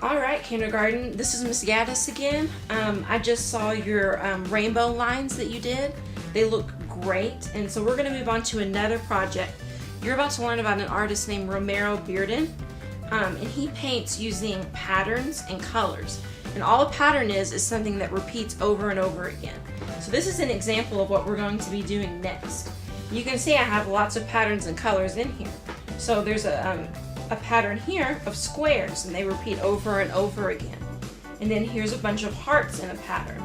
Alright, kindergarten, this is Miss Gaddis again. I just saw your rainbow lines that you did. They look great, and so we're going to move on to another project. You're about to learn about an artist named Romero Bearden, and he paints using patterns and colors. And all a pattern is something that repeats over and over again. So this is an example of what we're going to be doing next. You can see I have lots of patterns and colors in here. So there's a pattern here of squares, and they repeat over and over again. And then here's a bunch of hearts in a pattern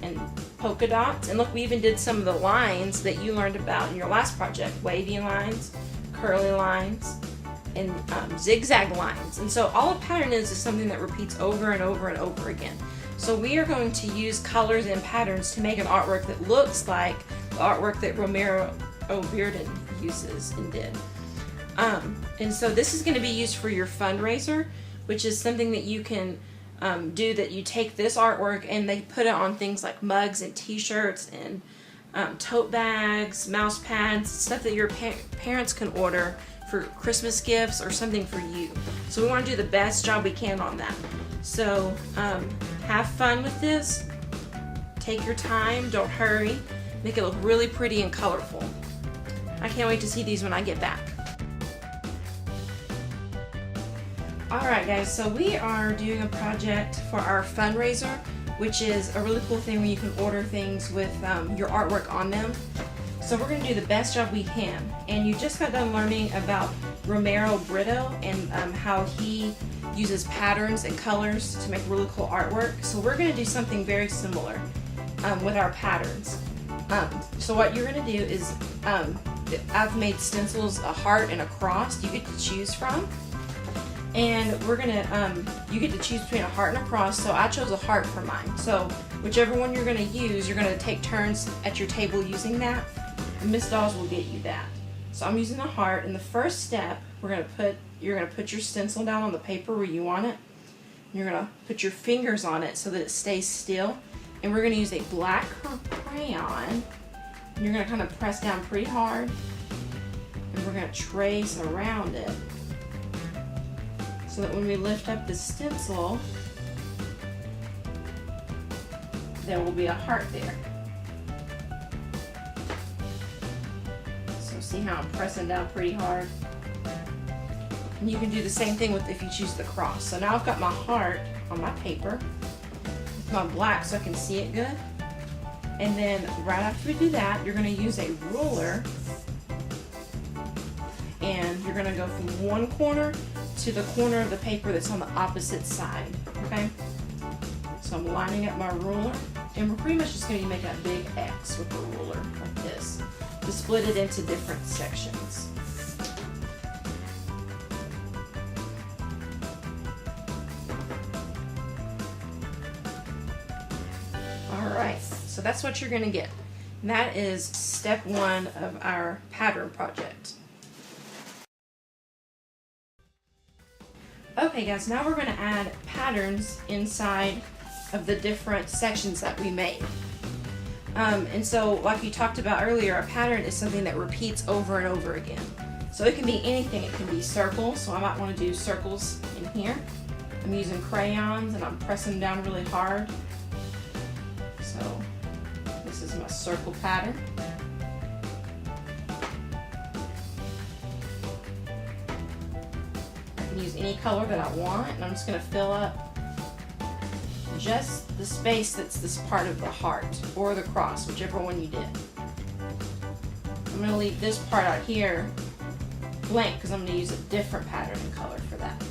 and polka dots. And look, we even did some of the lines that you learned about in your last project: wavy lines, curly lines, and zigzag lines. And so all a pattern is something that repeats over and over and over again. So we are going to use colors and patterns to make an artwork that looks like the artwork that Romero Bearden uses and did. And so this is going to be used for your fundraiser, which is something that you can do, that you take this artwork and they put it on things like mugs and t-shirts and tote bags, mouse pads, stuff that your parents can order for Christmas gifts or something for you. So we want to do the best job we can on that. So have fun with this. Take your time, don't hurry. Make it look really pretty and colorful. I can't wait to see these when I get back. Alright guys, so we are doing a project for our fundraiser, which is a really cool thing where you can order things with your artwork on them. So we're going to do the best job we can. And you just got done learning about Romero Britto and how he uses patterns and colors to make really cool artwork. So we're going to do something very similar with our patterns. So what you're going to do is, I've made stencils, a heart and a cross you get to choose from. And we're gonna, you get to choose between a heart and a cross, so I chose a heart for mine. So whichever one you're gonna use, you're gonna take turns at your table using that, and Miss Dawes will get you that. So I'm using a heart, and the first step, you're gonna put your stencil down on the paper where you want it, and you're gonna put your fingers on it so that it stays still, and we're gonna use a black crayon, and you're gonna kind of press down pretty hard, and we're gonna trace around it, so that when we lift up the stencil, there will be a heart there. So see how I'm pressing down pretty hard? And you can do the same thing with if you choose the cross. So now I've got my heart on my paper, my black so I can see it good. And then right after we do that, you're gonna use a ruler, and you're gonna go from one corner to the corner of the paper that's on the opposite side, okay? So I'm lining up my ruler, and we're pretty much just going to be making a big X with the ruler like this to split it into different sections. Alright, so that's what you're going to get. And that is step one of our pattern project. Okay guys, now we're going to add patterns inside of the different sections that we made. And so like we talked about earlier, a pattern is something that repeats over and over again. So it can be anything. It can be circles, so I might want to do circles in here. I'm using crayons and I'm pressing down really hard. So this is my circle pattern. Use any color that I want, and I'm just going to fill up just the space that's this part of the heart or the cross, whichever one you did. I'm going to leave this part out here blank because I'm going to use a different pattern and color for that.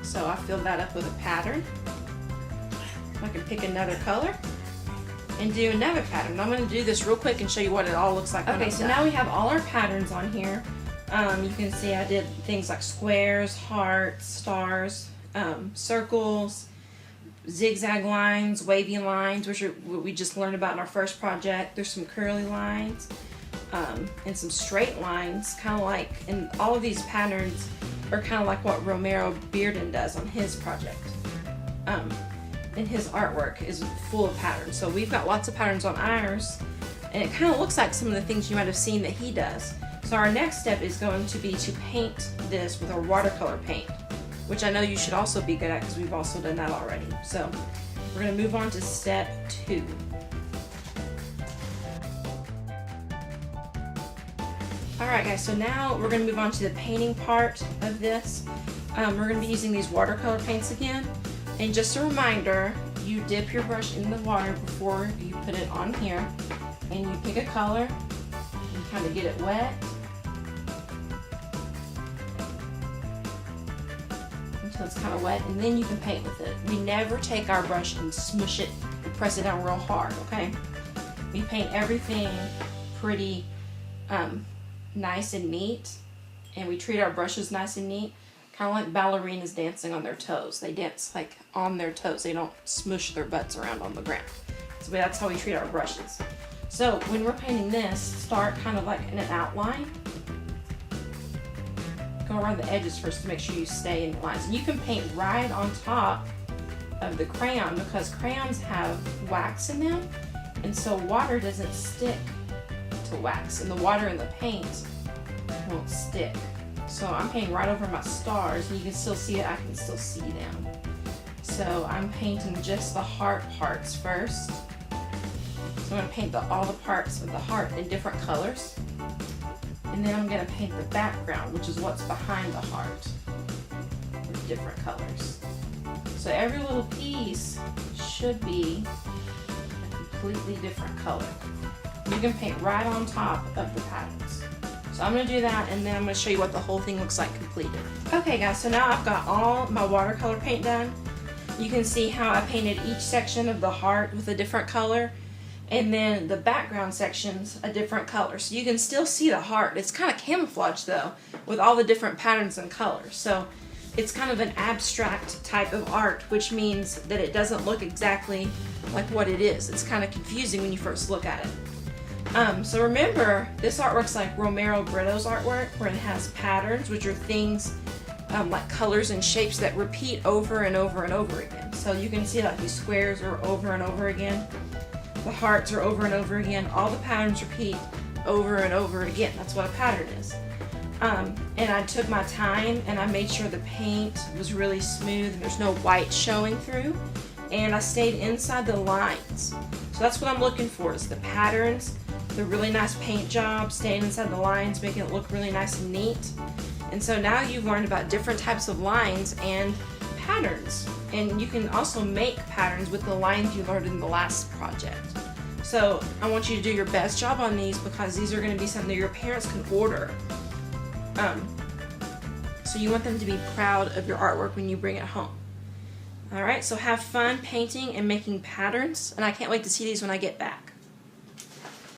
So I filled that up with a pattern. I can pick another color and do another pattern. I'm going to do this real quick and show you what it all looks like. Okay, so now we have all our patterns on here. You can see I did things like squares, hearts, stars, circles, zigzag lines, wavy lines, which are what we just learned about in our first project. There's some curly lines and some straight lines, kind of like, and all of these patterns are kind of like what Romero Bearden does on his project. And his artwork is full of patterns. So we've got lots of patterns on ours, and it kind of looks like some of the things you might have seen that he does. So our next step is going to be to paint this with our watercolor paint, which I know you should also be good at because we've also done that already. So we're going to move on to step 2. Alright guys, so now we're going to move on to the painting part of this. We're going to be using these watercolor paints again. And just a reminder, you dip your brush in the water before you put it on here. And you pick a color and kind of get it wet. Until it's kind of wet, and then you can paint with it. We never take our brush and smush it and press it down real hard, okay? We paint everything pretty nice and neat, and we treat our brushes nice and neat, kind of like ballerinas dancing on their toes. They dance like on their toes. They don't smush their butts around on the ground. So that's how we treat our brushes. So when we're painting this, start kind of like in an outline. Go around the edges first to make sure you stay in the lines. And you can paint right on top of the crayon because crayons have wax in them, and so water doesn't stick to wax, and the water in the paint won't stick. So I'm painting right over my stars, and you can still see it. I can still see them. So I'm painting just the heart parts first. So I'm going to paint all the parts of the heart in different colors. And then I'm going to paint the background, which is what's behind the heart, with different colors. So every little piece should be a completely different color. You can paint right on top of the patterns. So I'm going to do that, and then I'm going to show you what the whole thing looks like completed. Okay guys, so now I've got all my watercolor paint done. You can see how I painted each section of the heart with a different color, and then the background section's a different color. So you can still see the heart. It's kind of camouflaged though, with all the different patterns and colors. So it's kind of an abstract type of art, which means that it doesn't look exactly like what it is. It's kind of confusing when you first look at it. So remember, this artwork's like Romero Britto's artwork, where it has patterns, which are things like colors and shapes that repeat over and over and over again. So you can see like these squares are over and over again. The hearts are over and over again. All the patterns repeat over and over again. That's what a pattern is. And I took my time and I made sure the paint was really smooth and there's no white showing through. And I stayed inside the lines. So that's what I'm looking for, is the patterns, the really nice paint job, staying inside the lines, making it look really nice and neat. And so now you've learned about different types of lines and patterns. And you can also make patterns with the lines you learned in the last project. So I want you to do your best job on these because these are going to be something that your parents can order. So you want them to be proud of your artwork when you bring it home. Alright, so have fun painting and making patterns, and I can't wait to see these when I get back.